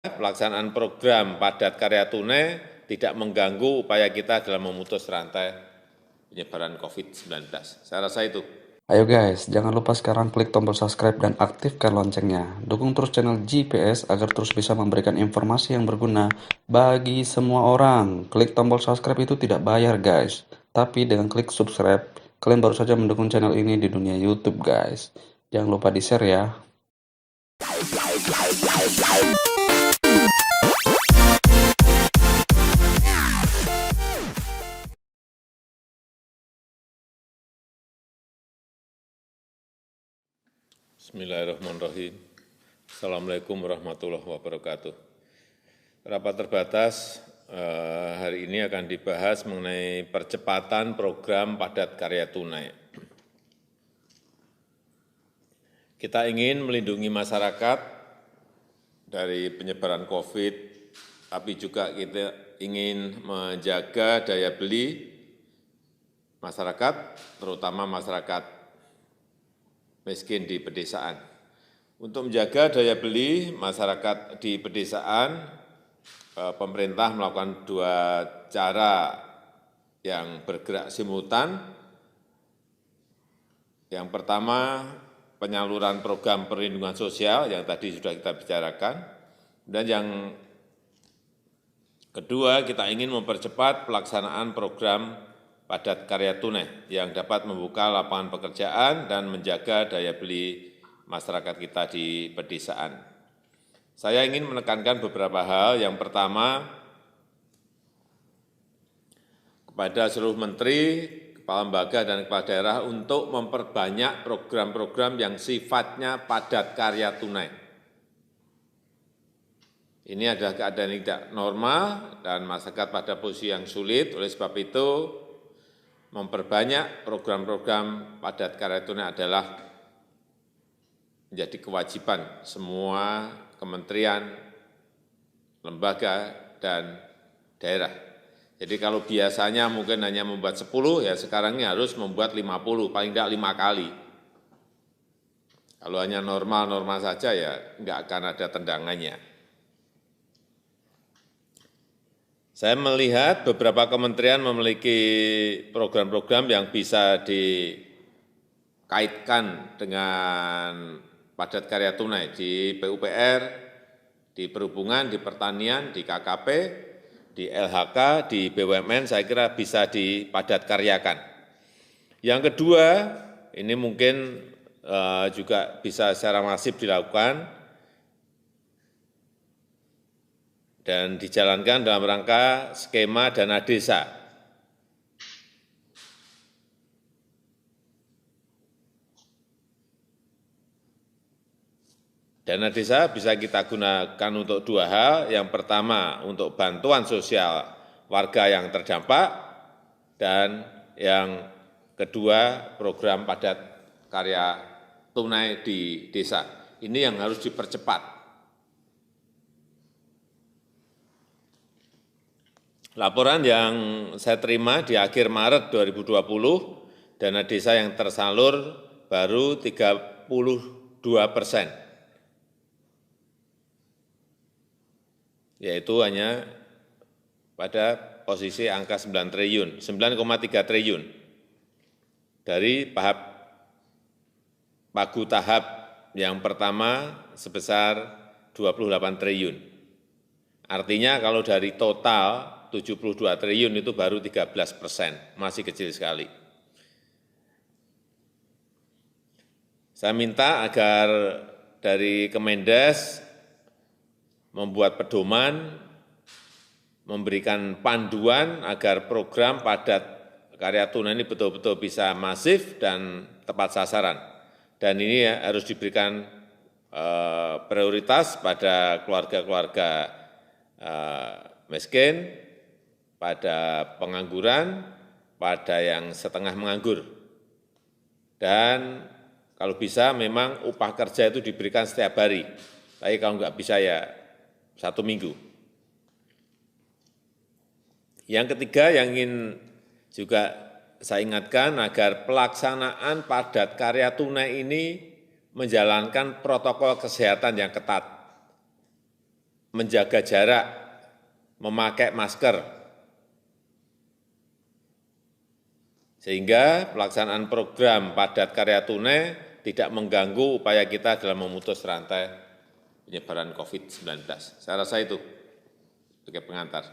pelaksanaan program padat karya tunai tidak mengganggu upaya kita dalam memutus rantai penyebaran COVID-19. Saya rasa itu. Ayo guys, jangan lupa sekarang klik tombol subscribe dan aktifkan loncengnya. Dukung terus channel GPS agar terus bisa memberikan informasi yang berguna bagi semua orang. Klik tombol subscribe itu tidak bayar guys. Tapi dengan klik subscribe, kalian baru saja mendukung channel ini di dunia YouTube guys. Jangan lupa di-share ya. Bismillahirrahmanirrahim. Assalamualaikum warahmatullahi wabarakatuh. Rapat terbatas hari ini akan dibahas mengenai percepatan program padat karya tunai. Kita ingin melindungi masyarakat dari penyebaran COVID, tapi juga kita ingin menjaga daya beli masyarakat, terutama masyarakat miskin di pedesaan. Untuk menjaga daya beli masyarakat di pedesaan, pemerintah melakukan dua cara yang bergerak simultan. Yang pertama, penyaluran program perlindungan sosial yang tadi sudah kita bicarakan. Dan yang kedua, kita ingin mempercepat pelaksanaan program padat karya tunai yang dapat membuka lapangan pekerjaan dan menjaga daya beli masyarakat kita di pedesaan. Saya ingin menekankan beberapa hal. Yang pertama, kepada seluruh menteri, kepala lembaga, dan kepala daerah untuk memperbanyak program-program yang sifatnya padat karya tunai. Ini adalah keadaan yang tidak normal dan masyarakat pada posisi yang sulit. Oleh sebab itu, memperbanyak program-program padat karya tunai adalah menjadi kewajiban semua kementerian, lembaga, dan daerah. Jadi kalau biasanya mungkin hanya membuat 10, ya sekarang ini harus membuat 50, paling tidak 5 kali. Kalau hanya normal-normal saja ya enggak akan ada tendangannya. Saya melihat beberapa kementerian memiliki program-program yang bisa dikaitkan dengan padat karya tunai di PUPR, di perhubungan, di pertanian, di KKP, di LHK, di BUMN, saya kira bisa dipadat karyakan. Yang kedua, ini mungkin juga bisa secara masif dilakukan dan dijalankan dalam rangka skema dana desa. Dana desa bisa kita gunakan untuk dua hal. Yang pertama, untuk bantuan sosial warga yang terdampak, dan yang kedua, program padat karya tunai di desa. Ini yang harus dipercepat. Laporan yang saya terima di akhir Maret 2020, dana desa yang tersalur baru 32%, yaitu hanya pada posisi angka 9 triliun, 9,3 triliun dari pagu tahap yang pertama sebesar 28 triliun. Artinya kalau dari total 72 triliun itu baru 13%, masih kecil sekali. Saya minta agar dari Kemendes membuat pedoman, memberikan panduan agar program padat karya tunai ini betul-betul bisa masif dan tepat sasaran. Dan ini harus diberikan prioritas pada keluarga-keluarga miskin, pada pengangguran, pada yang setengah menganggur. Dan kalau bisa memang upah kerja itu diberikan setiap hari. Tapi kalau enggak bisa ya 1 minggu. Yang ketiga yang ingin juga saya ingatkan agar pelaksanaan padat karya tunai ini menjalankan protokol kesehatan yang ketat. menjaga jarak, memakai masker, sehingga pelaksanaan program padat karya tunai tidak mengganggu upaya kita dalam memutus rantai penyebaran COVID-19. Saya rasa itu sebagai pengantar.